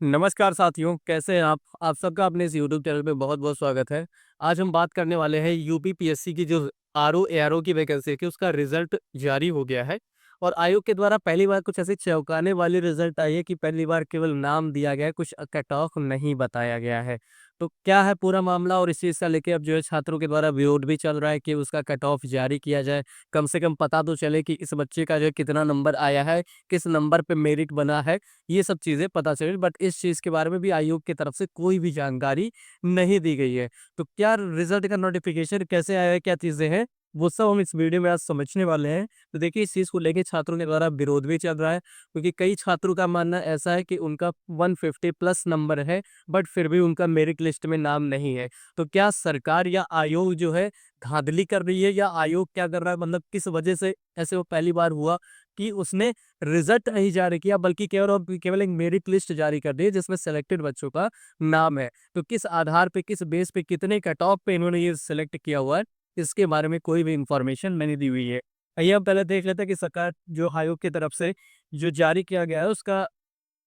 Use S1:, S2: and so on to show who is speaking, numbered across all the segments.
S1: नमस्कार साथियों, कैसे हैं आप? आप सबका अपने इस यूट्यूब चैनल पे बहुत-बहुत स्वागत है। आज हम बात करने वाले हैं यूपीपीएससी की जो आरओ, एआरओ की वैकेंसी थी, उसका रिज़ल्ट जारी हो गया है और आयोग के द्वारा पहली बार कुछ ऐसी चौंकाने वाली रिज़ल्ट आई है कि पहली बार केवल नाम दिया गया है, कुछ कट ऑफ नहीं बताया गया है। तो क्या है पूरा मामला और इस चीज़ से लेके अब जो है छात्रों के द्वारा विरोध भी चल रहा है कि उसका कट ऑफ जारी किया जाए। कम से कम पता तो चले कि इस बच्चे का जो है कितना नंबर आया है, किस नंबर पे मेरिट बना है। ये सब चीज़ें पता चली बट इस चीज़ के बारे में भी आयोग की तरफ से कोई भी जानकारी नहीं दी गई है। तो क्या रिज़ल्ट का नोटिफ़िकेशन कैसे आया है, क्या चीज़ें हैं, वो सब हम इस वीडियो में आज समझने वाले हैं। तो देखिए इस चीज़ को लेके छात्रों के द्वारा विरोध भी चल रहा है क्योंकि कई छात्रों का मानना ऐसा है कि उनका 150 प्लस नंबर है बट फिर भी उनका मेरिट लिस्ट में नाम नहीं है। तो क्या सरकार या आयोग जो है धांधली कर रही है या आयोग क्या कर रहा है, मतलब किस वजह से ऐसे वो पहली बार हुआ कि उसने रिजल्ट नहीं जारी किया बल्कि केवल एक मेरिट लिस्ट जारी कर दी है जिसमें सिलेक्टेड बच्चों का नाम है। तो किस आधार पे, किस बेस पे, कितने कट ऑफ पे इन्होंने ये सिलेक्ट किया हुआ है, इसके बारे में कोई भी इंफॉर्मेशन नहीं दी हुई है। आइए हम पहले देख लेते हैं कि सरकार जो आयोग की तरफ से जो जारी किया गया है उसका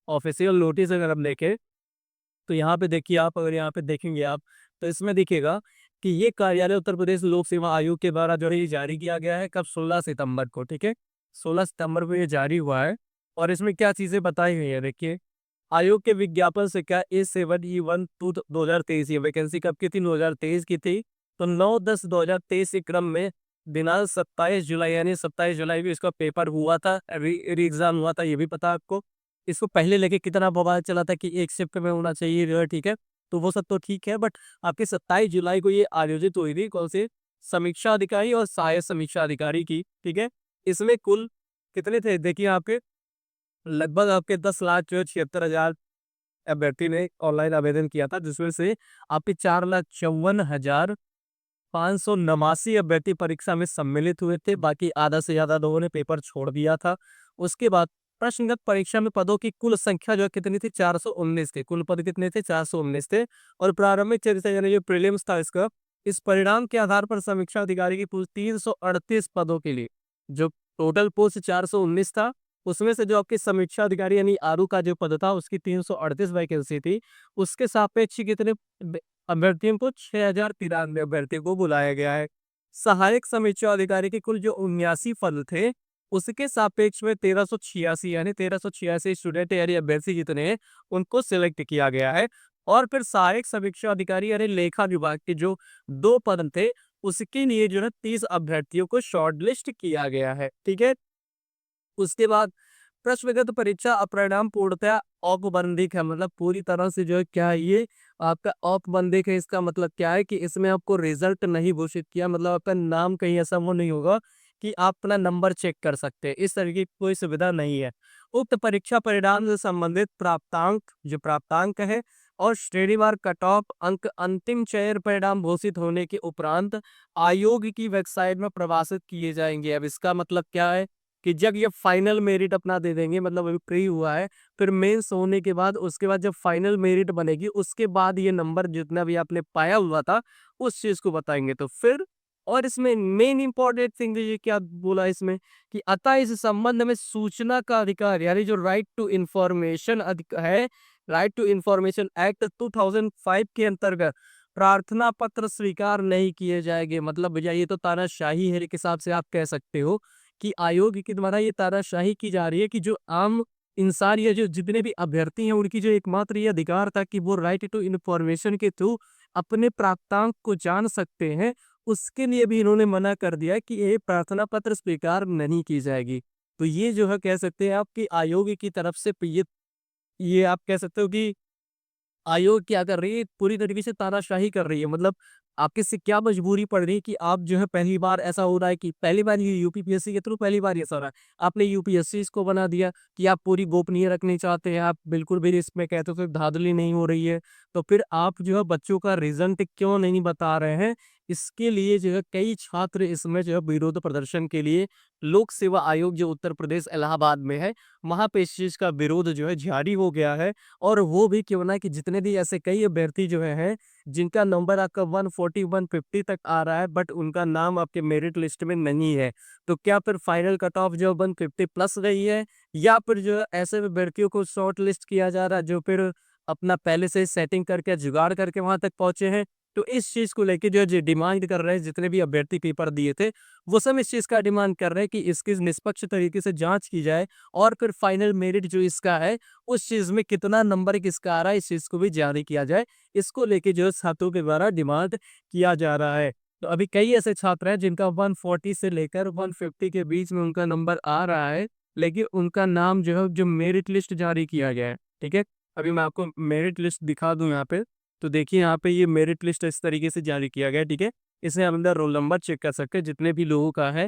S1: ऑफिशियल नोटिस अगर हम देखें तो यहाँ पे देखिए आप, अगर यहाँ पे देखेंगे आप तो इसमें दिखेगा कि ये कार्यालय उत्तर प्रदेश लोक सेवा आयोग के द्वारा जो है ये जारी किया गया है कब 16 सितंबर को, ठीक है। 16 सितंबर को ये जारी हुआ है और इसमें क्या चीजें बताई गई है देखिए। आयोग के विज्ञापन से क्या A7E1 2023, ये वैकेंसी कब की थी, 2023 की थी। तो 9/10/2023 के क्रम में दिनांक 27 जुलाई यानी 27 जुलाई भी इसका पेपर हुआ था, री एग्जाम हुआ था, ये भी पता है आपको। इसको पहले लेके कितना बवाल चला था कि एक शिफ्ट में होना चाहिए जो है, ठीक है। तो वो सब तो ठीक है बट आपके 27 जुलाई को ये आयोजित हुई थी कौन सी, समीक्षा अधिकारी और सहायक समीक्षा अधिकारी की, ठीक है। इसमें कुल कितने थे देखिए आपके, लगभग आपके 10 लाख जो है 76,000 अभ्यर्थी ने ऑनलाइन आवेदन किया था जिसमें से आपके 4,54,589 अभ्यर्थी परीक्षा में सम्मिलित हुए थे, बाकी आधा से ज्यादा लोगों ने पेपर छोड़ दिया था। उसके बाद प्रश्नगत परीक्षा में पदों की कुल संख्या जो है कितनी थी, 419 थे, कुल पद कितने थे, 419 थे। और प्रारंभिक चर्चा यानी जो प्रीलिम्स था इसका, इस परिणाम के आधार पर समीक्षा अधिकारी की कुल 338 पदों के लिए जो टोटल पोस्ट 419 था, उसमें से जो आपकी समीक्षा अधिकारी यानी आरू का जो पद था उसकी 338 वैकेंसी थी, उसके सापेक्ष कितने अभ्यर्थियों को 6,093 अभ्यर्थियों को बुलाया गया है। सहायक समीक्षा अधिकारी के कुल जो 79 पद थे, उसके सापेक्ष में 1386 यानी 1386 स्टूडेंट यानी अभ्यर्थी जितने हैं उनको सिलेक्ट किया गया है। और फिर सहायक समीक्षा अधिकारी यानी लेखा विभाग के जो 2 पद थे, उसके लिए जो है 30 अभ्यर्थियों को शॉर्टलिस्ट किया गया है, ठीक है। उसके बाद प्रश्नगत परीक्षा अपरिणाम पूर्णतः औपबंधिक है, मतलब पूरी तरह से जो है क्या है ये आपका औपबंधिक है। इसका मतलब क्या है कि इसमें आपको रिजल्ट नहीं घोषित किया, मतलब आपका नाम कहीं ऐसा वो नहीं होगा कि आप अपना नंबर चेक कर सकते हैं, इस तरीके की कोई सुविधा नहीं है। उक्त परीक्षा परिणाम से संबंधित प्राप्तांक, जो प्राप्तांक है और श्रेणीवार कट ऑफ अंक अंतिम चयन परिणाम घोषित होने के उपरांत आयोग की वेबसाइट में प्रवासित किए जाएंगे। अब इसका मतलब क्या है कि जब ये फाइनल मेरिट अपना दे देंगे, मतलब अभी प्री हुआ है, फिर मेंस होने के बाद उसके बाद जब फाइनल मेरिट बनेगी उसके बाद ये नंबर जितना भी आपने पाया हुआ था उस चीज को बताएंगे। तो फिर और इसमें मेन इंपॉर्टेंट थिंग ये क्या बोला इसमें कि अतः इस संबंध में सूचना का अधिकार यानी जो राइट टू इंफॉर्मेशन है, राइट टू इंफॉर्मेशन एक्ट 2005 के अंतर्गत प्रार्थना पत्र स्वीकार नहीं किए जाएंगे। मतलब भैया ये तो तानाशाही है एक हिसाब से आप कह सकते हो कि आयोग के द्वारा ये तानाशाही की जा रही है कि जो आम इंसान या जो जितने भी अभ्यर्थी हैं उनकी जो एकमात्र ये अधिकार था कि वो राइट टू इन्फॉर्मेशन के थ्रू अपने प्राप्तांक को जान सकते हैं, उसके लिए भी इन्होंने मना कर दिया है कि ये प्रार्थना पत्र स्वीकार नहीं की जाएगी। तो ये जो है कह सकते हैं आप कि आयोग की तरफ से ये आप कह सकते हो कि आयोग क्या कर रही है, पूरी तरीके से तानाशाही कर रही है। मतलब आपके से क्या मजबूरी पड़ रही है कि आप जो है पहली बार ऐसा हो रहा है कि पहली बार ये यूपीपीएससी के थ्रू पहली बार ये ऐसा हो रहा है। आपने यूपीएससी इसको बना दिया कि आप पूरी गोपनीय रखनी चाहते हैं, आप बिल्कुल भी इसमें कहते हो कि धांधली नहीं हो रही है। तो फिर आप जो है बच्चों का रिजल्ट क्यों नहीं बता रहे हैं, इसके लिए जो है कई छात्र इसमें जो है विरोध प्रदर्शन के लिए लोक सेवा आयोग जो उत्तर प्रदेश इलाहाबाद में है, वहाँ पे इस चीज़ का विरोध जो है जारी हो गया है। और वो भी क्यों ना कि जितने भी ऐसे कई अभ्यर्थी जो हैं, जिनका नंबर आपका 140 150 तक आ रहा है बट उनका नाम आपके मेरिट लिस्ट में नहीं है। तो क्या फिर फाइनल कट ऑफ जो 150 प्लस रही है, या फिर जो है ऐसे अभ्यर्थियों को शॉर्ट लिस्ट किया जा रहा है जो फिर अपना पहले से सेटिंग करके जुगाड़ करके वहाँ तक पहुँचे हैं। तो इस चीज़ को लेके जो है डिमांड कर रहे हैं, जितने भी अभ्यर्थी पेपर दिए थे, वो सब इस चीज़ का डिमांड कर रहे हैं कि इसकी निष्पक्ष तरीके से जाँच की जाए और फिर फाइनल मेरिट जो इसका है, उस चीज़ में कितना नंबर किसका आ रहा है, इस चीज़ को भी जारी किया जाए। इसको लेके जो है छात्रों के द्वारा डिमांड किया जा रहा है। तो अभी कई ऐसे छात्र हैं जिनका 140 से लेकर 150 के बीच में उनका नंबर आ रहा है, लेकिन उनका नाम जो है जो मेरिट लिस्ट जारी किया गया है, ठीक है? अभी मैं आपको मेरिट लिस्ट दिखा दूँ यहाँ पे, तो देखिए यहाँ पे ये मेरिट लिस्ट इस तरीके से जारी किया गया है, ठीक है? इसमें हम अंदर रोल नंबर चेक कर सकते हैं, जितने भी लोगों का है,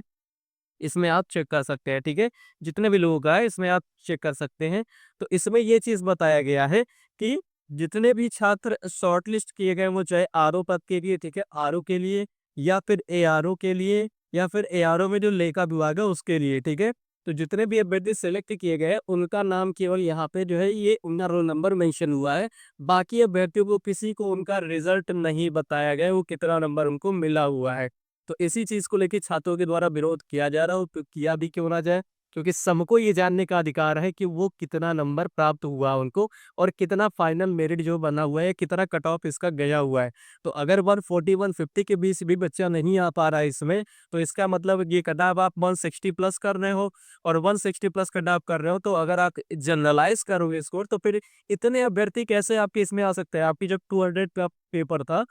S1: इसमें आप चेक कर सकते हैं, ठीक है? जितने भी लोगों का है, इसमें आप चेक कर सकते हैं। तो इसमें ये चीज़ बताया गया है कि जितने भी छात्र शॉर्टलिस्ट किए गए, वो चाहे आरओ पद के लिए, ठीक है? आरओ के लिए या फिर एआरओ के लिए या फिर एआरओ में जो लेखा विभाग है, उसके लिए, ठीक है? तो जितने भी अभ्यर्थी सेलेक्ट किए गए हैं, उनका नाम केवल यहाँ पे जो है ये उनका रोल नंबर मेंशन हुआ है। बाकी अभ्यर्थियों को किसी को उनका रिज़ल्ट नहीं बताया गया है, वो कितना नंबर उनको मिला हुआ है। तो इसी चीज़ को लेके छात्रों के द्वारा विरोध किया जा रहा हो, तो किया भी क्यों ना जाए, क्योंकि सबको ये जानने का अधिकार है कि वो कितना नंबर प्राप्त हुआ उनको और कितना फाइनल मेरिट जो बना हुआ है, कितना कट ऑफ इसका गया हुआ है। तो अगर 140 150 के बीच भी बच्चा नहीं आ पा रहा है इसमें, तो इसका मतलब ये कट ऑफ आप 160 प्लस कर रहे हो और 160 प्लस कट ऑफ कर रहे हो, तो अगर आप जनरलाइज करोगे स्कोर, तो फिर इतने अभ्यर्थी कैसे आपके इसमें आ सकते हैं? आपकी जब 200 का पेपर था,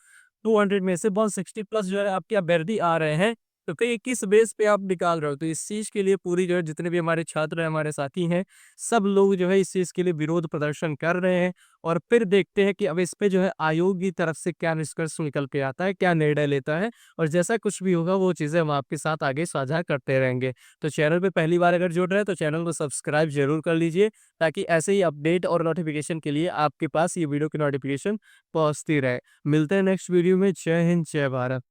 S1: 200 में से 160 प्लस जो है आपके अभ्यर्थी आ रहे हैं, तो फिर किस बेस पे आप निकाल रहे हो? तो इस चीज़ के लिए पूरी जो है जितने भी हमारे छात्र हैं, हमारे साथी हैं, सब लोग जो है इस चीज़ के लिए विरोध प्रदर्शन कर रहे हैं और फिर देखते हैं कि अब इस पे जो है आयोग की तरफ से क्या निष्कर्ष निकल के आता है, क्या निर्णय लेता है, और जैसा कुछ भी होगा वो चीज़ें हम आपके साथ आगे साझा करते रहेंगे। तो चैनल पे पहली बार अगर जुड़ रहे हैं तो चैनल को सब्सक्राइब ज़रूर कर लीजिए, ताकि ऐसे ही अपडेट और नोटिफ़िकेशन के लिए आपके पास ये वीडियो की नोटिफ़िकेशन पहुँचती रहे। मिलते हैं नेक्स्ट वीडियो में। जय हिंद, जय भारत।